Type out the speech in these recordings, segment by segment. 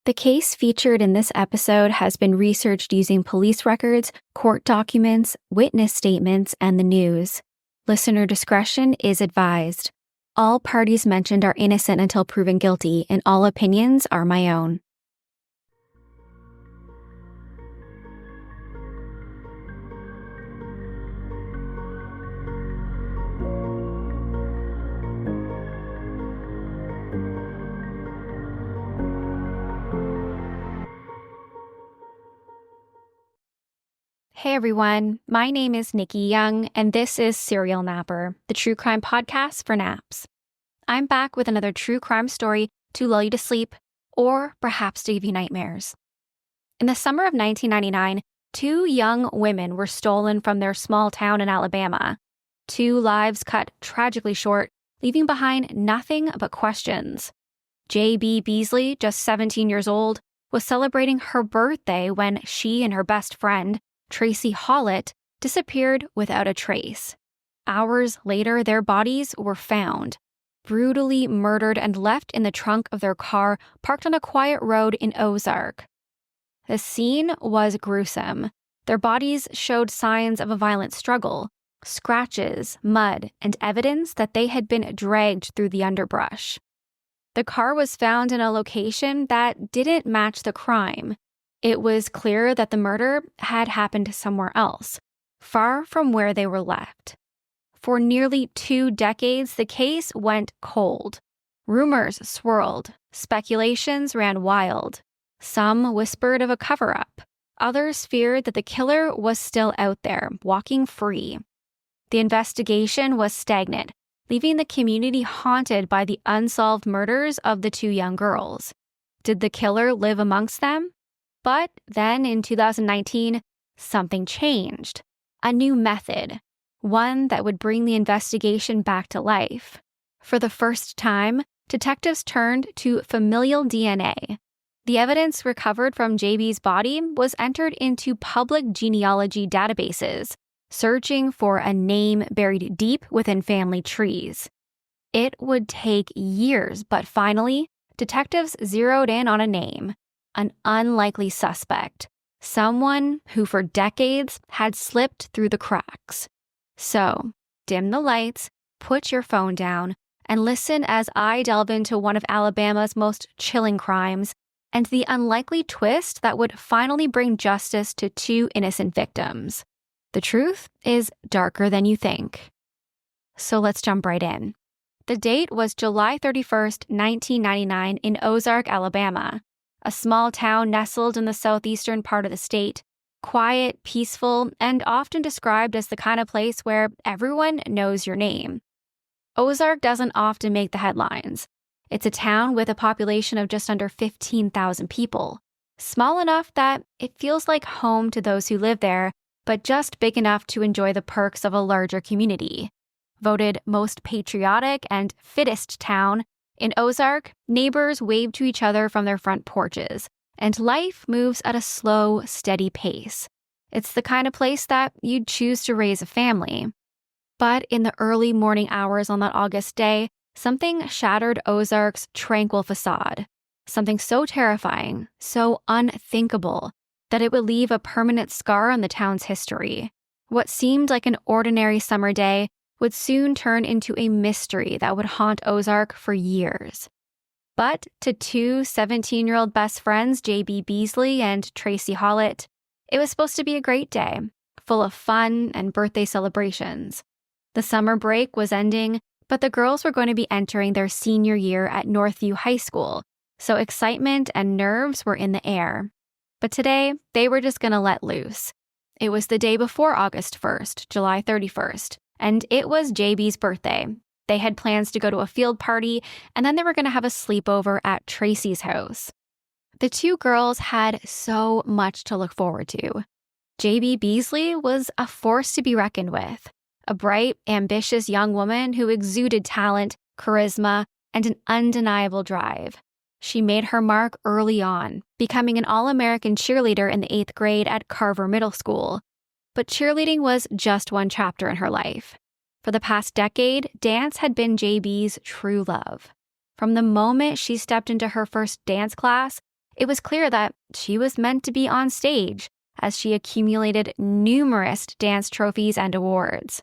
The case featured in this episode has been researched using police records, court documents, witness statements, and the news. Listener discretion is advised. All parties mentioned are innocent until proven guilty, and all opinions are my own. Hey everyone, my name is Nikki Young, and this is Serial Napper, the true crime podcast for naps. I'm back with another true crime story to lull you to sleep, or perhaps to give you nightmares. In the summer of 1999, two young women were stolen from their small town in Alabama. Two lives cut tragically short, leaving behind nothing but questions. J.B. Beasley, just 17 years old, was celebrating her birthday when she and her best friend, Tracie Hawlett, disappeared without a trace. Hours later, their bodies were found, brutally murdered and left in the trunk of their car parked on a quiet road in Ozark. The scene was gruesome. Their bodies showed signs of a violent struggle, scratches, mud, and evidence that they had been dragged through the underbrush. The car was found in a location that didn't match the crime. It was clear that the murder had happened somewhere else, far from where they were left. For nearly 2 decades, the case went cold. Rumors swirled. Speculations ran wild. Some whispered of a cover-up. Others feared that the killer was still out there, walking free. The investigation was stagnant, leaving the community haunted by the unsolved murders of the two young girls. Did the killer live amongst them? But then in 2019, something changed. A new method, one that would bring the investigation back to life. For the first time, detectives turned to familial DNA. The evidence recovered from JB's body was entered into public genealogy databases, searching for a name buried deep within family trees. It would take years, but finally, detectives zeroed in on a name. An unlikely suspect, someone who for decades had slipped through the cracks. So, dim the lights, put your phone down, and listen as I delve into one of Alabama's most chilling crimes and the unlikely twist that would finally bring justice to two innocent victims. The truth is darker than you think. So let's jump right in. The date was July 31st, 1999 in Ozark, Alabama. A small town nestled in the southeastern part of the state, quiet, peaceful, and often described as the kind of place where everyone knows your name. Ozark doesn't often make the headlines. It's a town with a population of just under 15,000 people, small enough that it feels like home to those who live there, but just big enough to enjoy the perks of a larger community. Voted most patriotic and fittest town, in Ozark, neighbors wave to each other from their front porches, and life moves at a slow, steady pace. It's the kind of place that you'd choose to raise a family. But in the early morning hours on that August day, something shattered Ozark's tranquil facade. Something so terrifying, so unthinkable, that it would leave a permanent scar on the town's history. What seemed like an ordinary summer day would soon turn into a mystery that would haunt Ozark for years. But to two 17-year-old best friends, J.B. Beasley and Tracie Hawlett, it was supposed to be a great day, full of fun and birthday celebrations. The summer break was ending, but the girls were going to be entering their senior year at Northview High School, so excitement and nerves were in the air. But today, they were just going to let loose. It was the day before August 1st, July 31st, and it was JB's birthday. They had plans to go to a field party, and then they were going to have a sleepover at Tracie's house. The two girls had so much to look forward to. JB Beasley was a force to be reckoned with, a bright, ambitious young woman who exuded talent, charisma, and an undeniable drive. She made her mark early on, becoming an All-American cheerleader in the 8th grade at Carver Middle School. But cheerleading was just one chapter in her life. For the past decade, dance had been JB's true love. From the moment she stepped into her first dance class, It was clear that she was meant to be on stage, as she accumulated numerous dance trophies and awards.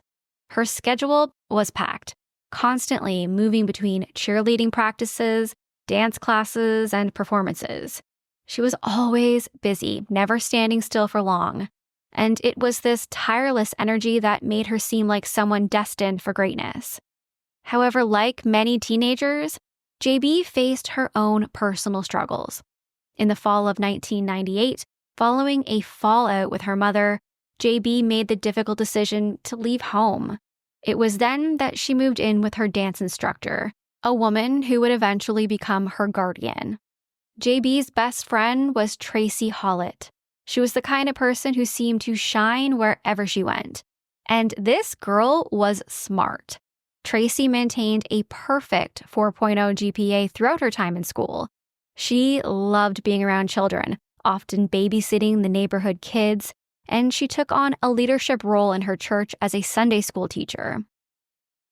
Her schedule was packed, constantly moving between cheerleading practices, dance classes, and performances. She was always busy, never standing still for long. And it was this tireless energy that made her seem like someone destined for greatness. However, like many teenagers, JB faced her own personal struggles. In the fall of 1998, following a fallout with her mother, JB made the difficult decision to leave home. It was then that she moved in with her dance instructor, a woman who would eventually become her guardian. JB's best friend was Tracie Hawlett. She was the kind of person who seemed to shine wherever she went. And this girl was smart. Tracie maintained a perfect 4.0 GPA throughout her time in school. She loved being around children, often babysitting the neighborhood kids, and she took on a leadership role in her church as a Sunday school teacher.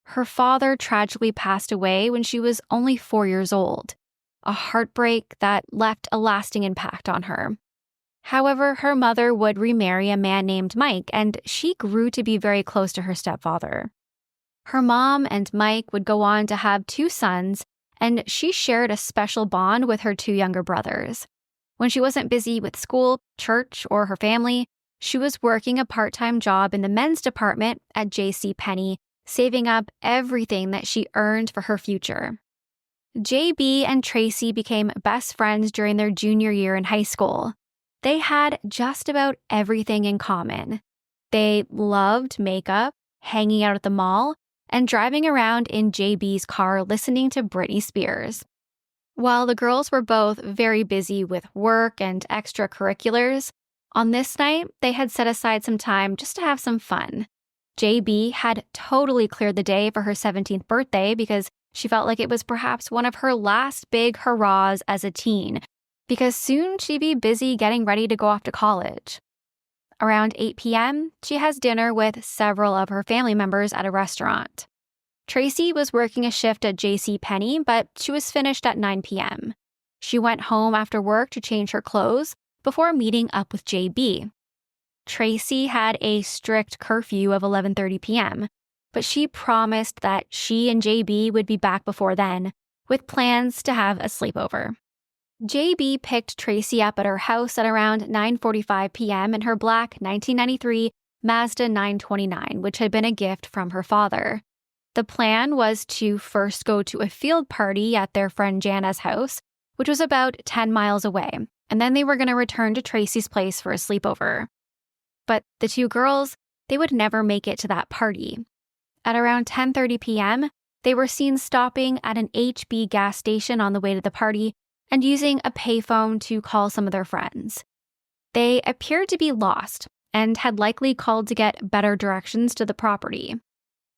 Her father tragically passed away when she was only 4 years old, a heartbreak that left a lasting impact on her. However, her mother would remarry a man named Mike, and she grew to be very close to her stepfather. Her mom and Mike would go on to have 2 sons, and she shared a special bond with her 2 younger brothers. When she wasn't busy with school, church, or her family, she was working a part-time job in the men's department at JCPenney, saving up everything that she earned for her future. JB and Tracie became best friends during their junior year in high school. They had just about everything in common. They loved makeup, hanging out at the mall, and driving around in JB's car listening to Britney Spears. While the girls were both very busy with work and extracurriculars, on this night, they had set aside some time just to have some fun. JB had totally cleared the day for her 17th birthday because she felt like it was perhaps one of her last big hurrahs as a teen, because soon she'd be busy getting ready to go off to college. Around 8 p.m., she has dinner with several of her family members at a restaurant. Tracie was working a shift at JCPenney, but she was finished at 9 p.m. She went home after work to change her clothes before meeting up with JB. Tracie had a strict curfew of 11:30 p.m., but she promised that she and JB would be back before then, with plans to have a sleepover. JB picked Tracie up at her house at around 9:45 p.m. in her black 1993 Mazda 929, which had been a gift from her father. The plan was to first go to a field party at their friend Jana's house, which was about 10 miles away, and then they were going to return to Tracie's place for a sleepover. But the 2 girls, they would never make it to that party. At around 10:30 p.m., they were seen stopping at an HB gas station on the way to the party and using a payphone to call some of their friends. They appeared to be lost and had likely called to get better directions to the property.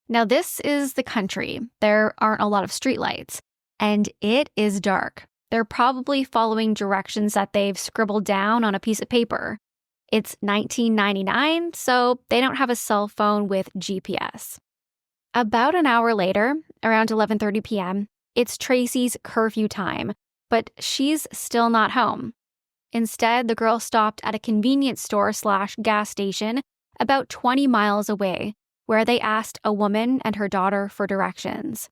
Now, this is the country. There aren't a lot of streetlights, and it is dark. They're probably following directions that they've scribbled down on a piece of paper. It's 1999, so they don't have a cell phone with GPS. About an hour later, around 11:30 p.m., it's Tracie's curfew time, but she's still not home. Instead, the girl stopped at a convenience store/gas station about 20 miles away, where they asked a woman and her daughter for directions.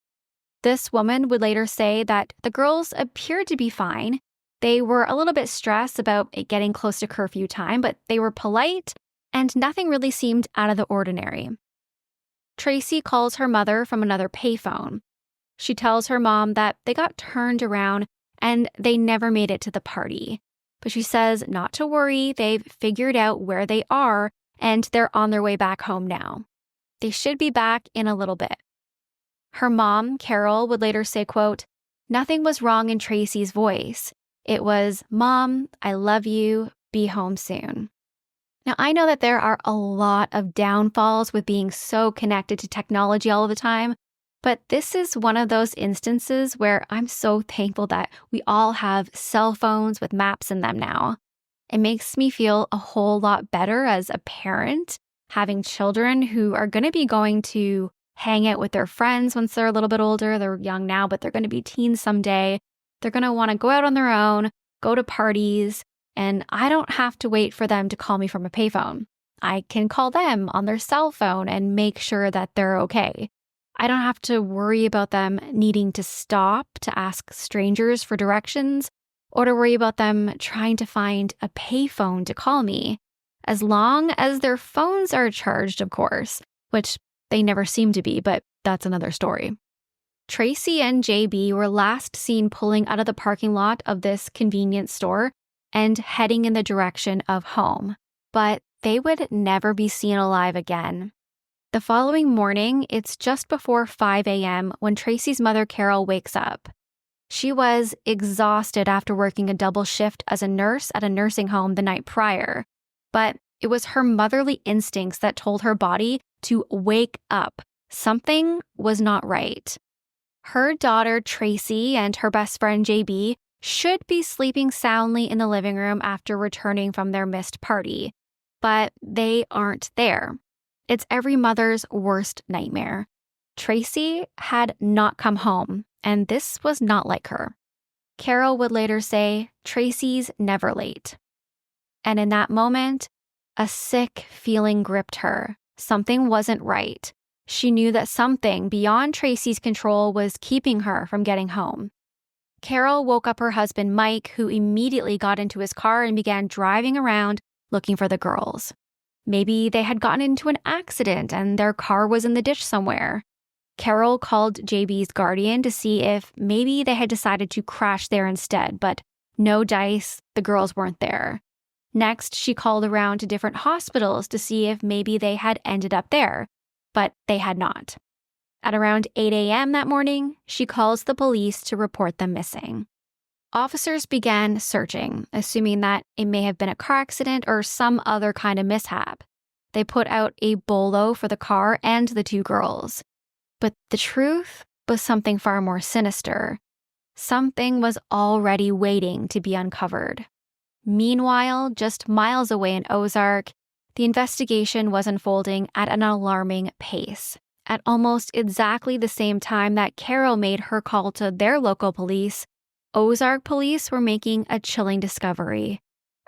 This woman would later say that the girls appeared to be fine. They were a little bit stressed about it getting close to curfew time, but they were polite, and nothing really seemed out of the ordinary. Tracie calls her mother from another payphone. She tells her mom that they got turned around and they never made it to the party. But she says not to worry, they've figured out where they are and they're on their way back home now. They should be back in a little bit. Her mom, Carol, would later say, quote, "Nothing was wrong in Tracie's voice. It was, 'Mom, I love you, be home soon.'" Now, I know that there are a lot of downfalls with being so connected to technology all the time, but this is one of those instances where I'm so thankful that we all have cell phones with maps in them now. It makes me feel a whole lot better as a parent, having children who are going to be going to hang out with their friends once they're a little bit older. They're young now, but they're going to be teens someday. They're going to want to go out on their own, go to parties, and I don't have to wait for them to call me from a payphone. I can call them on their cell phone and make sure that they're okay. I don't have to worry about them needing to stop to ask strangers for directions or to worry about them trying to find a payphone to call me, as long as their phones are charged, of course, which they never seem to be, but that's another story. Tracie and JB were last seen pulling out of the parking lot of this convenience store and heading in the direction of home, but they would never be seen alive again. The following morning, it's just before 5 a.m. when Tracie's mother, Carol, wakes up. She was exhausted after working a double shift as a nurse at a nursing home the night prior, but it was her motherly instincts that told her body to wake up. Something was not right. Her daughter, Tracie, and her best friend, JB, should be sleeping soundly in the living room after returning from their missed party, but they aren't there. It's every mother's worst nightmare. Tracie had not come home, and this was not like her. Carol would later say, "Tracie's never late." And in that moment, a sick feeling gripped her. Something wasn't right. She knew that something beyond Tracie's control was keeping her from getting home. Carol woke up her husband, Mike, who immediately got into his car and began driving around looking for the girls. Maybe they had gotten into an accident and their car was in the ditch somewhere. Carol called JB's guardian to see if maybe they had decided to crash there instead, but no dice, the girls weren't there. Next, she called around to different hospitals to see if maybe they had ended up there, but they had not. At around 8 a.m. that morning, she calls the police to report them missing. Officers began searching, assuming that it may have been a car accident or some other kind of mishap. They put out a bolo for the car and the two girls. But the truth was something far more sinister. Something was already waiting to be uncovered. Meanwhile, just miles away in Ozark, the investigation was unfolding at an alarming pace. At almost exactly the same time that Carol made her call to their local police, Ozark police were making a chilling discovery.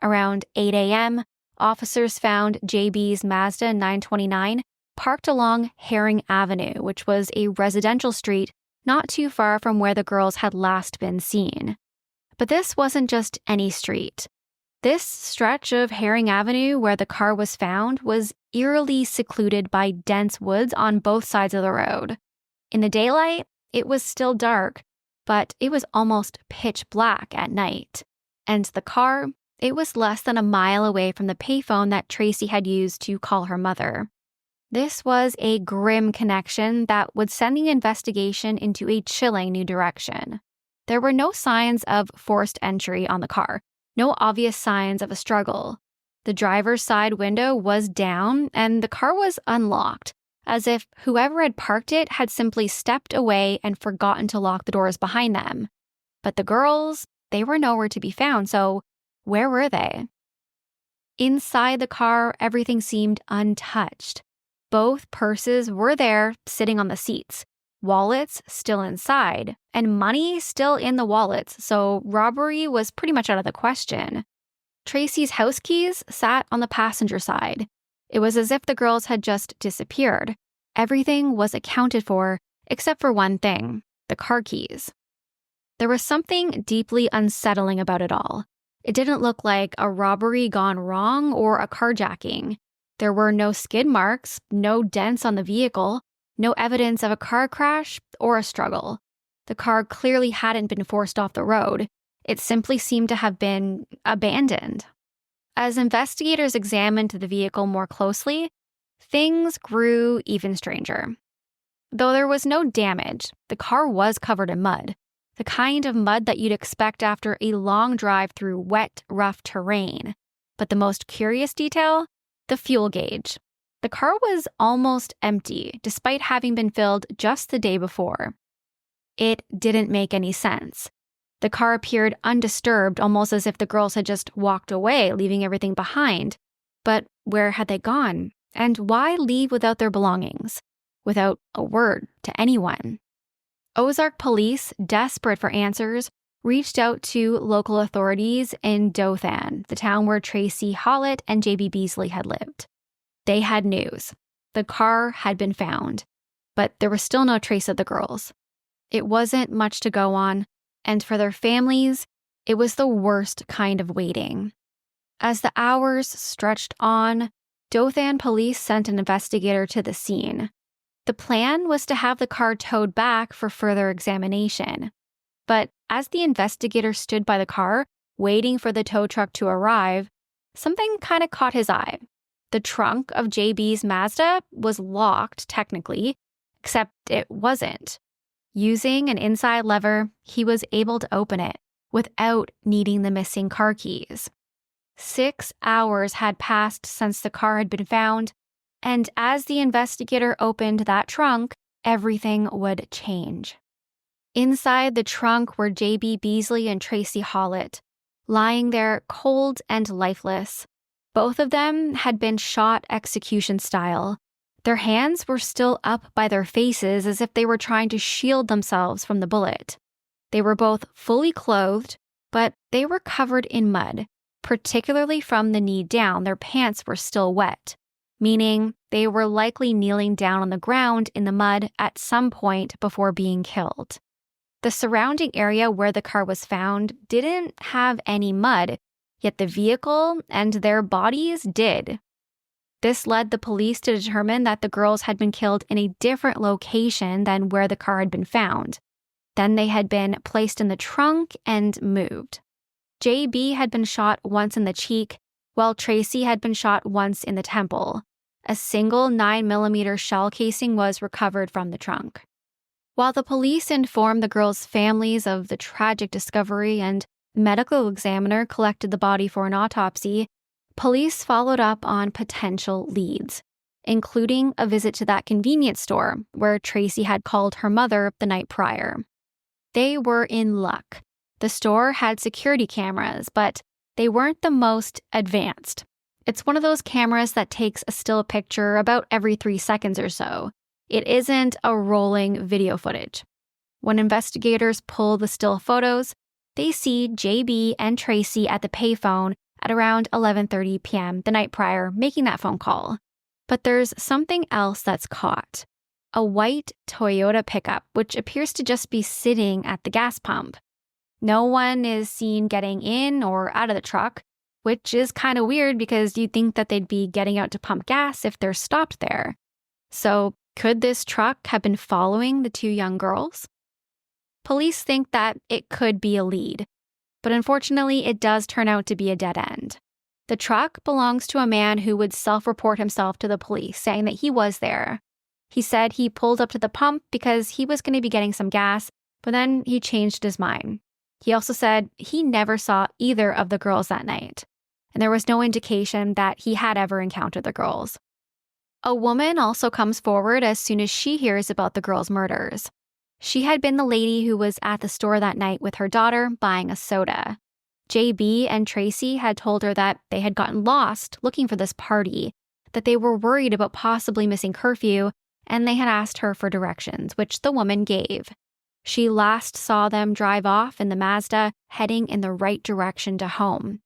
Around 8 a.m., officers found JB's Mazda 929 parked along Herring Avenue, which was a residential street not too far from where the girls had last been seen. But this wasn't just any street. This stretch of Herring Avenue where the car was found was eerily secluded by dense woods on both sides of the road. In the daylight, it was still dark, but it was almost pitch black at night. And the car, it was less than a mile away from the payphone that Tracie had used to call her mother. This was a grim connection that would send the investigation into a chilling new direction. There were no signs of forced entry on the car, no obvious signs of a struggle. The driver's side window was down and the car was unlocked, as if whoever had parked it had simply stepped away and forgotten to lock the doors behind them. But the girls, they were nowhere to be found, so where were they? Inside the car, everything seemed untouched. Both purses were there, sitting on the seats, wallets still inside, and money still in the wallets, so robbery was pretty much out of the question. Tracie's house keys sat on the passenger side. It was as if the girls had just disappeared. Everything was accounted for, except for one thing, the car keys. There was something deeply unsettling about it all. It didn't look like a robbery gone wrong or a carjacking. There were no skid marks, no dents on the vehicle, no evidence of a car crash or a struggle. The car clearly hadn't been forced off the road. It simply seemed to have been abandoned. As investigators examined the vehicle more closely, things grew even stranger. Though there was no damage, the car was covered in mud, the kind of mud that you'd expect after a long drive through wet, rough terrain. But the most curious detail? The fuel gauge. The car was almost empty, despite having been filled just the day before. It didn't make any sense. The car appeared undisturbed, almost as if the girls had just walked away, leaving everything behind. But where had they gone? And why leave without their belongings? Without a word to anyone? Ozark police, desperate for answers, reached out to local authorities in Dothan, the town where Tracie Hawlett and J.B. Beasley had lived. They had news. The car had been found, but there was still no trace of the girls. It wasn't much to go on, and for their families, it was the worst kind of waiting. As the hours stretched on, Dothan police sent an investigator to the scene. The plan was to have the car towed back for further examination. But as the investigator stood by the car, waiting for the tow truck to arrive, something kind of caught his eye. The trunk of JB's Mazda was locked, technically, except it wasn't. Using an inside lever, he was able to open it without needing the missing car keys. 6 hours had passed since the car had been found, and as the investigator opened that trunk, everything would change. Inside the trunk were J.B. Beasley and Tracie Hawlett, lying there cold and lifeless. Both of them had been shot execution style. Their hands were still up by their faces as if they were trying to shield themselves from the bullet. They were both fully clothed, but they were covered in mud, particularly from the knee down. Their pants were still wet, meaning they were likely kneeling down on the ground in the mud at some point before being killed. The surrounding area where the car was found didn't have any mud, yet the vehicle and their bodies did. This led the police to determine that the girls had been killed in a different location than where the car had been found. Then they had been placed in the trunk and moved. JB had been shot once in the cheek, while Tracie had been shot once in the temple. A single 9mm shell casing was recovered from the trunk. While the police informed the girls' families of the tragic discovery and the medical examiner collected the body for an autopsy, police followed up on potential leads, including a visit to that convenience store where Tracie had called her mother the night prior. They were in luck. The store had security cameras, but they weren't the most advanced. It's one of those cameras that takes a still picture about every 3 seconds or so. It isn't a rolling video footage. When investigators pull the still photos, they see JB and Tracie at the payphone at around 11:30 p.m. the night prior making that phone call. But there's something else that's caught. A white Toyota pickup, which appears to just be sitting at the gas pump. No one is seen getting in or out of the truck, which is kind of weird because you'd think that they'd be getting out to pump gas if they're stopped there. So, could this truck have been following the 2 young girls? Police think that it could be a lead, but unfortunately it does turn out to be a dead end. The truck belongs to a man who would self-report himself to the police, saying that he was there. He said he pulled up to the pump because he was going to be getting some gas, but then he changed his mind. He also said he never saw either of the girls that night, and there was no indication that he had ever encountered the girls. A woman also comes forward as soon as she hears about the girls' murders. She had been the lady who was at the store that night with her daughter buying a soda. JB and Tracie had told her that they had gotten lost looking for this party, that they were worried about possibly missing curfew, and they had asked her for directions, which the woman gave. She last saw them drive off in the Mazda, heading in the right direction to home.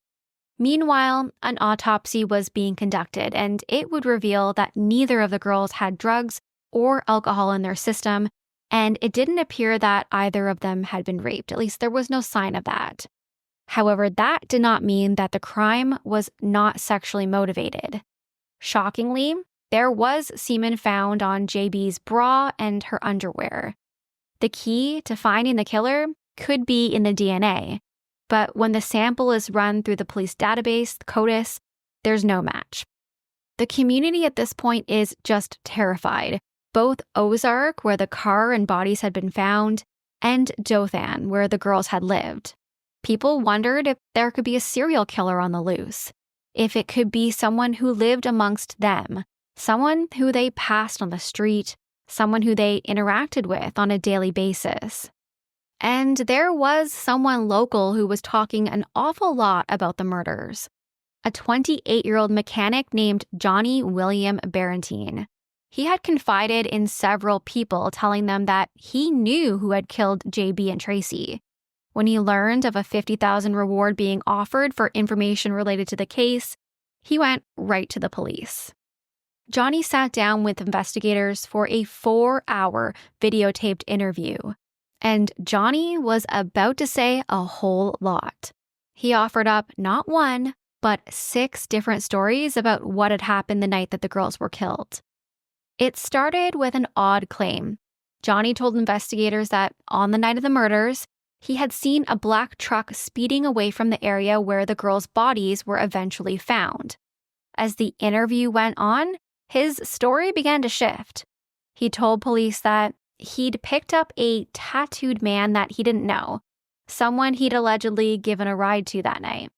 Meanwhile, an autopsy was being conducted, and it would reveal that neither of the girls had drugs or alcohol in their system, and it didn't appear that either of them had been raped. At least there was no sign of that. However, that did not mean that the crime was not sexually motivated. Shockingly, there was semen found on JB's bra and her underwear. The key to finding the killer could be in the DNA, but when the sample is run through the police database, CODIS, there's no match. The community at this point is just terrified. Both Ozark, where the car and bodies had been found, and Dothan, where the girls had lived. People wondered if there could be a serial killer on the loose, if it could be someone who lived amongst them, someone who they passed on the street, someone who they interacted with on a daily basis. And there was someone local who was talking an awful lot about the murders. A 28-year-old mechanic named Johnny William Barentine. He had confided in several people, telling them that he knew who had killed JB and Tracie. When he learned of a $50,000 reward being offered for information related to the case, he went right to the police. Johnny sat down with investigators for a 4-hour videotaped interview, and Johnny was about to say a whole lot. He offered up not one, but 6 different stories about what had happened the night that the girls were killed. It started with an odd claim. Johnny told investigators that on the night of the murders, he had seen a black truck speeding away from the area where the girls' bodies were eventually found. As the interview went on, his story began to shift. He told police that he'd picked up a tattooed man that he didn't know, someone he'd allegedly given a ride to that night.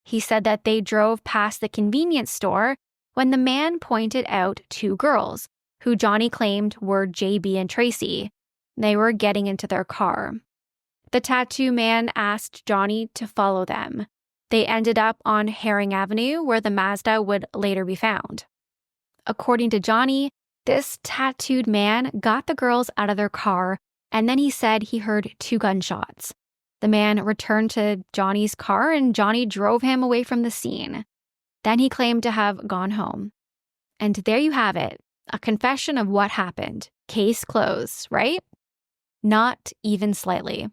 He said that they drove past the convenience store when the man pointed out 2 girls, who Johnny claimed were JB and Tracie. They were getting into their car. The tattoo man asked Johnny to follow them. They ended up on Herring Avenue, where the Mazda would later be found. According to Johnny, this tattooed man got the girls out of their car, and then he said he heard 2 gunshots. The man returned to Johnny's car, and Johnny drove him away from the scene. Then he claimed to have gone home. And there you have it, a confession of what happened. Case closed, right? Not even slightly.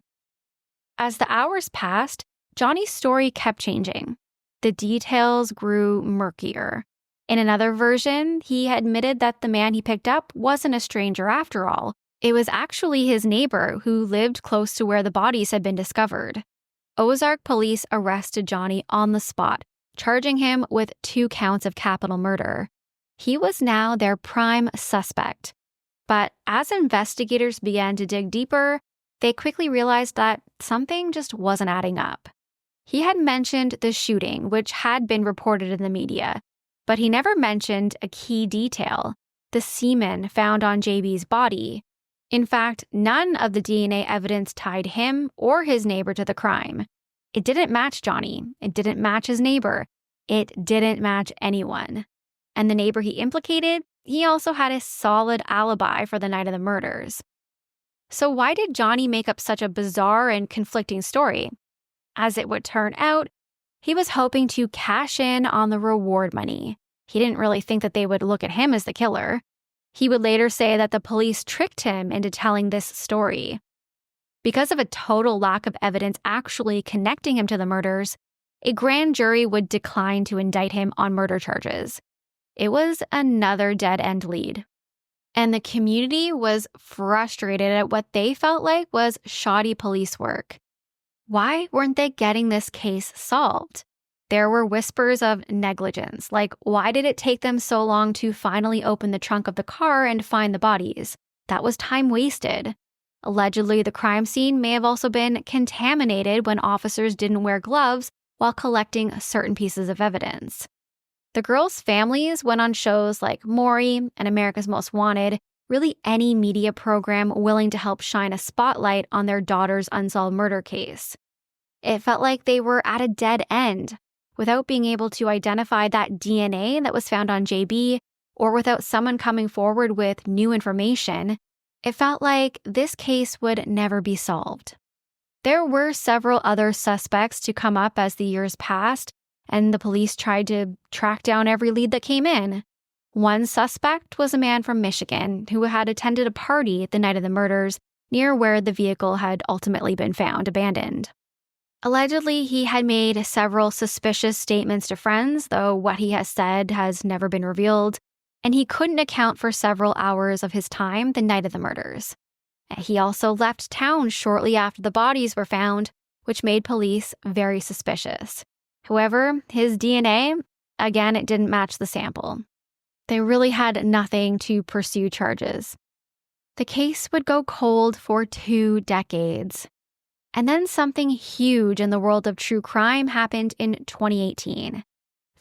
As the hours passed, Johnny's story kept changing. The details grew murkier. In another version, he admitted that the man he picked up wasn't a stranger after all. It was actually his neighbor who lived close to where the bodies had been discovered. Ozark police arrested Johnny on the spot, charging him with 2 counts of capital murder. He was now their prime suspect. But as investigators began to dig deeper, they quickly realized that something just wasn't adding up. He had mentioned the shooting, which had been reported in the media, but he never mentioned a key detail, the semen found on JB's body. In fact, none of the DNA evidence tied him or his neighbor to the crime. It didn't match Johnny. It didn't match his neighbor. It didn't match anyone. And the neighbor he implicated, he also had a solid alibi for the night of the murders. So why did Johnny make up such a bizarre and conflicting story? As it would turn out, he was hoping to cash in on the reward money. He didn't really think that they would look at him as the killer. He would later say that the police tricked him into telling this story. Because of a total lack of evidence actually connecting him to the murders, a grand jury would decline to indict him on murder charges. It was another dead-end lead. And the community was frustrated at what they felt like was shoddy police work. Why weren't they getting this case solved? There were whispers of negligence, like why did it take them so long to finally open the trunk of the car and find the bodies? That was time wasted. Allegedly, the crime scene may have also been contaminated when officers didn't wear gloves while collecting certain pieces of evidence. The girls' families went on shows like Maury and America's Most Wanted, really any media program willing to help shine a spotlight on their daughter's unsolved murder case. It felt like they were at a dead end, without being able to identify that DNA that was found on JB, or without someone coming forward with new information. It felt like this case would never be solved. There were several other suspects to come up as the years passed, and the police tried to track down every lead that came in. One suspect was a man from Michigan who had attended a party the night of the murders near where the vehicle had ultimately been found abandoned. Allegedly, he had made several suspicious statements to friends, though what he has said has never been revealed, and he couldn't account for several hours of his time the night of the murders. He also left town shortly after the bodies were found, which made police very suspicious. However, his DNA, again, it didn't match the sample. They really had nothing to pursue charges. The case would go cold for 2 decades. And then something huge in the world of true crime happened in 2018.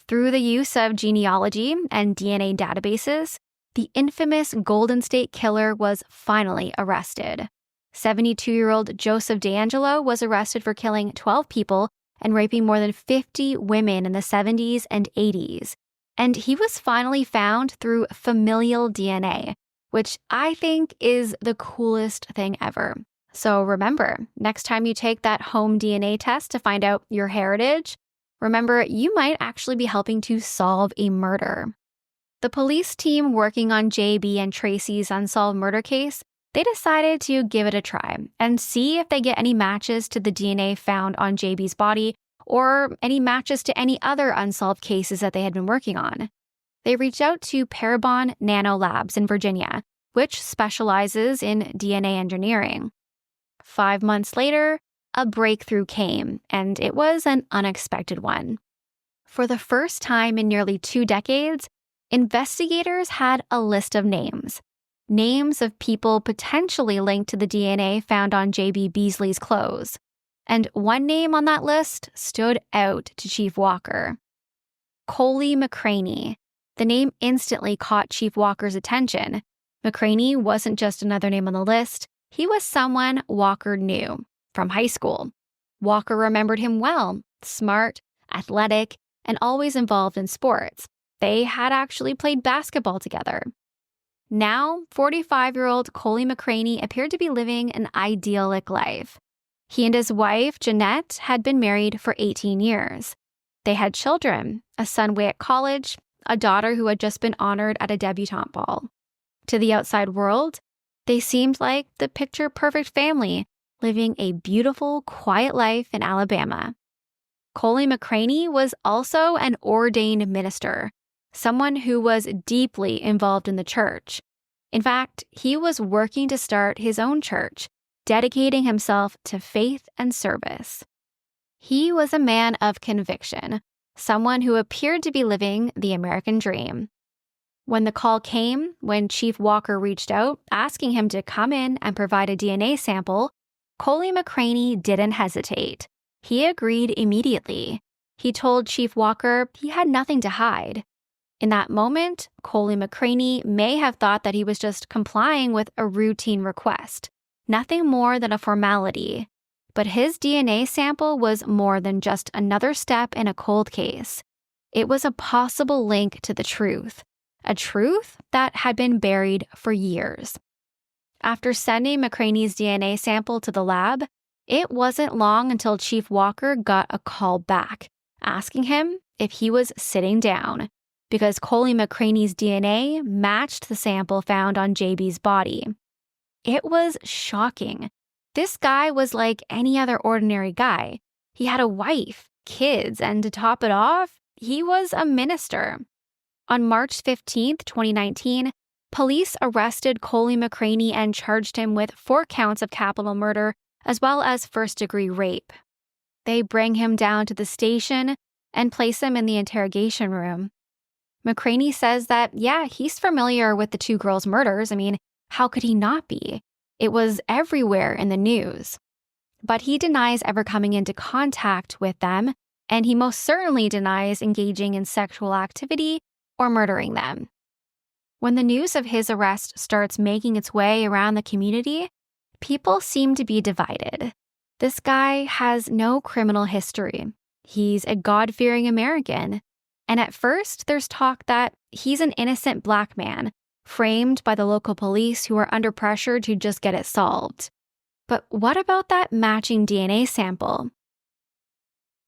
Through the use of genealogy and DNA databases, the infamous Golden State Killer was finally arrested. 72-year-old Joseph DeAngelo was arrested for killing 12 people and raping more than 50 women in the 70s and 80s. And he was finally found through familial DNA, which I think is the coolest thing ever. So remember, next time you take that home DNA test to find out your heritage, remember you might actually be helping to solve a murder. The police team working on JB and Tracie's unsolved murder case, they decided to give it a try and see if they get any matches to the DNA found on JB's body or any matches to any other unsolved cases that they had been working on. They reached out to Parabon Nano Labs in Virginia, which specializes in DNA engineering. 5 months later, a breakthrough came, and it was an unexpected one. For the first time in nearly 2 decades, investigators had a list of names of people potentially linked to the DNA found on J.B. Beasley's clothes. And one name on that list stood out to Chief Walker. Coley McCraney. The name instantly caught Chief Walker's attention. McCraney wasn't just another name on the list. He was someone Walker knew from high school. Walker remembered him well, smart, athletic, and always involved in sports. They had actually played basketball together. Now, 45-year-old Coley McCraney appeared to be living an idyllic life. He and his wife, Jeanette, had been married for 18 years. They had children, a son way at college, a daughter who had just been honored at a debutante ball. To the outside world, they seemed like the picture-perfect family, living a beautiful, quiet life in Alabama. Coley McCraney was also an ordained minister, someone who was deeply involved in the church. In fact, he was working to start his own church, dedicating himself to faith and service. He was a man of conviction, someone who appeared to be living the American dream. When the call came, when Chief Walker reached out, asking him to come in and provide a DNA sample, Coley McCraney didn't hesitate. He agreed immediately. He told Chief Walker he had nothing to hide. In that moment, Coley McCraney may have thought that he was just complying with a routine request, nothing more than a formality. But his DNA sample was more than just another step in a cold case. It was a possible link to the truth, a truth that had been buried for years. After sending McCraney's DNA sample to the lab, it wasn't long until Chief Walker got a call back, asking him if he was sitting down, because Coley McCraney's DNA matched the sample found on JB's body. It was shocking. This guy was like any other ordinary guy. He had a wife, kids, and to top it off, he was a minister. On March 15, 2019, police arrested Coley McCraney and charged him with 4 counts of capital murder as well as first-degree rape. They bring him down to the station and place him in the interrogation room. McCraney says that, yeah, he's familiar with the 2 girls' murders. I mean, how could he not be? It was everywhere in the news. But he denies ever coming into contact with them, and he most certainly denies engaging in sexual activity or murdering them. When the news of his arrest starts making its way around the community, people seem to be divided. This guy has no criminal history. He's a God-fearing American. And at first, there's talk that he's an innocent Black man, framed by the local police who are under pressure to just get it solved. But what about that matching DNA sample?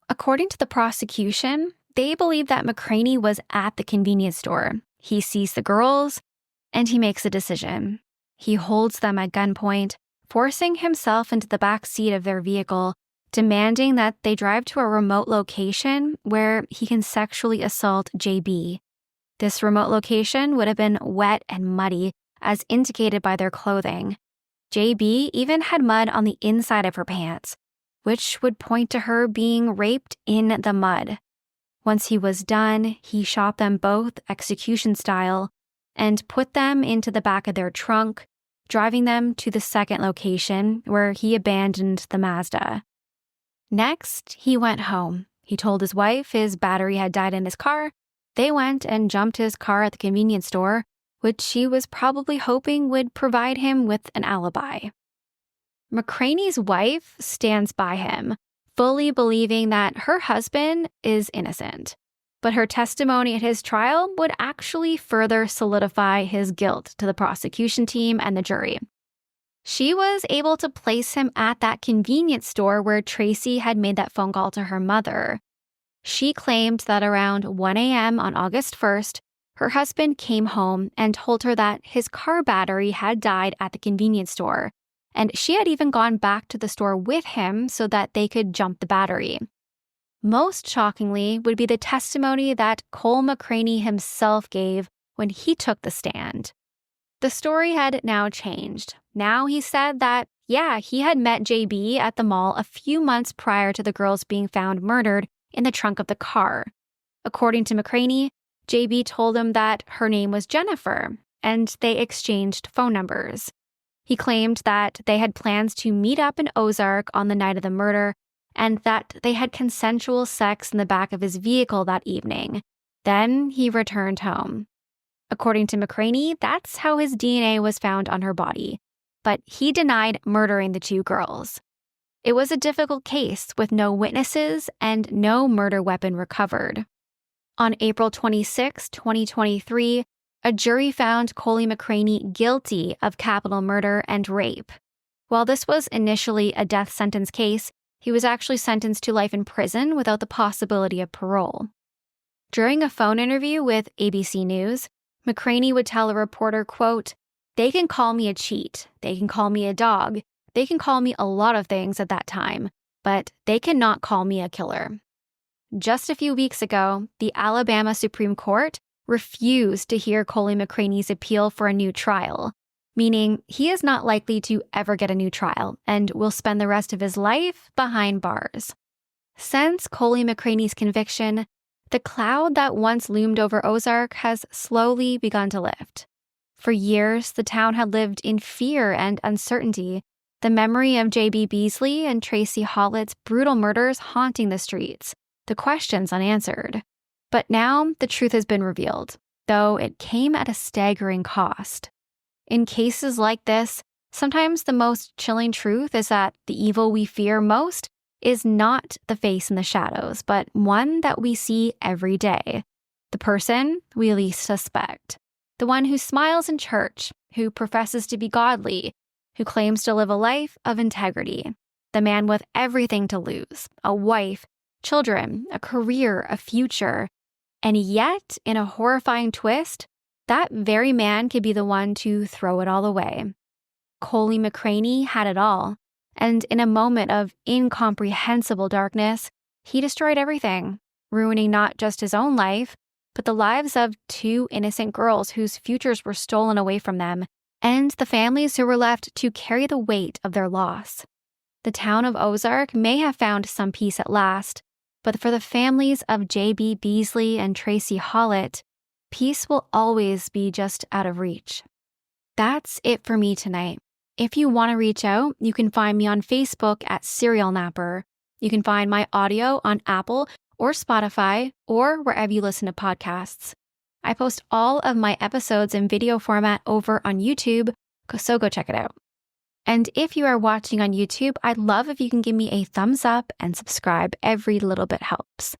According to the prosecution, they believe that McCraney was at the convenience store. He sees the girls, and he makes a decision. He holds them at gunpoint, forcing himself into the back seat of their vehicle, demanding that they drive to a remote location where he can sexually assault JB. This remote location would have been wet and muddy, as indicated by their clothing. JB even had mud on the inside of her pants, which would point to her being raped in the mud. Once he was done, he shot them both execution style and put them into the back of their trunk, driving them to the second location where he abandoned the Mazda. Next, he went home. He told his wife his battery had died in his car. They went and jumped his car at the convenience store, which he was probably hoping would provide him with an alibi. McCraney's wife stands by him, fully believing that her husband is innocent. But her testimony at his trial would actually further solidify his guilt to the prosecution team and the jury. She was able to place him at that convenience store where Tracie had made that phone call to her mother. She claimed that around 1 a.m. on August 1st, her husband came home and told her that his car battery had died at the convenience store, and she had even gone back to the store with him so that they could jump the battery. Most shockingly would be the testimony that Cole McCraney himself gave when he took the stand. The story had now changed. Now he said that, he had met JB at the mall a few months prior to the girls being found murdered in the trunk of the car. According to McCraney, JB told him that her name was Jennifer, and they exchanged phone numbers. He claimed that they had plans to meet up in Ozark on the night of the murder, and that they had consensual sex in the back of his vehicle that evening. Then he returned home. According to McCraney, that's how his DNA was found on her body, but he denied murdering the two girls. It was a difficult case with no witnesses and no murder weapon recovered. On April 26, 2023, a jury found Coley McCraney guilty of capital murder and rape. While this was initially a death sentence case, he was actually sentenced to life in prison without the possibility of parole. During a phone interview with ABC News, McCraney would tell a reporter, quote, "They can call me a cheat, they can call me a dog, they can call me a lot of things at that time, but they cannot call me a killer." Just a few weeks ago, the Alabama Supreme Court refused to hear Coley McCraney's appeal for a new trial, meaning he is not likely to ever get a new trial and will spend the rest of his life behind bars. Since Coley McCraney's conviction, the cloud that once loomed over Ozark has slowly begun to lift. For years, the town had lived in fear and uncertainty, the memory of J.B. Beasley and Tracie Hawlett's brutal murders haunting the streets, the questions unanswered. But now the truth has been revealed, though it came at a staggering cost. In cases like this, sometimes the most chilling truth is that the evil we fear most is not the face in the shadows, but one that we see every day. The person we least suspect. The one who smiles in church, who professes to be godly, who claims to live a life of integrity. The man with everything to lose, a wife, children, a career, a future. And yet, in a horrifying twist, that very man could be the one to throw it all away. Coley McCraney had it all, and in a moment of incomprehensible darkness, he destroyed everything, ruining not just his own life, but the lives of two innocent girls whose futures were stolen away from them, and the families who were left to carry the weight of their loss. The town of Ozark may have found some peace at last, but for the families of J.B. Beasley and Tracie Hawlett, peace will always be just out of reach. That's it for me tonight. If you want to reach out, you can find me on Facebook at Serial Napper. You can find my audio on Apple or Spotify or wherever you listen to podcasts. I post all of my episodes in video format over on YouTube, so go check it out. And if you are watching on YouTube, I'd love if you can give me a thumbs up and subscribe. Every little bit helps.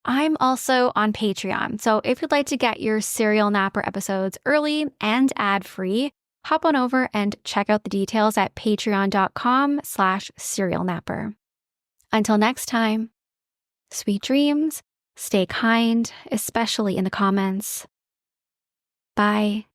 I'm also on Patreon, so if you'd like to get your Serial Napper episodes early and ad-free, hop on over and check out the details at patreon.com/serialnapper. Until next time, sweet dreams, stay kind, especially in the comments. Bye.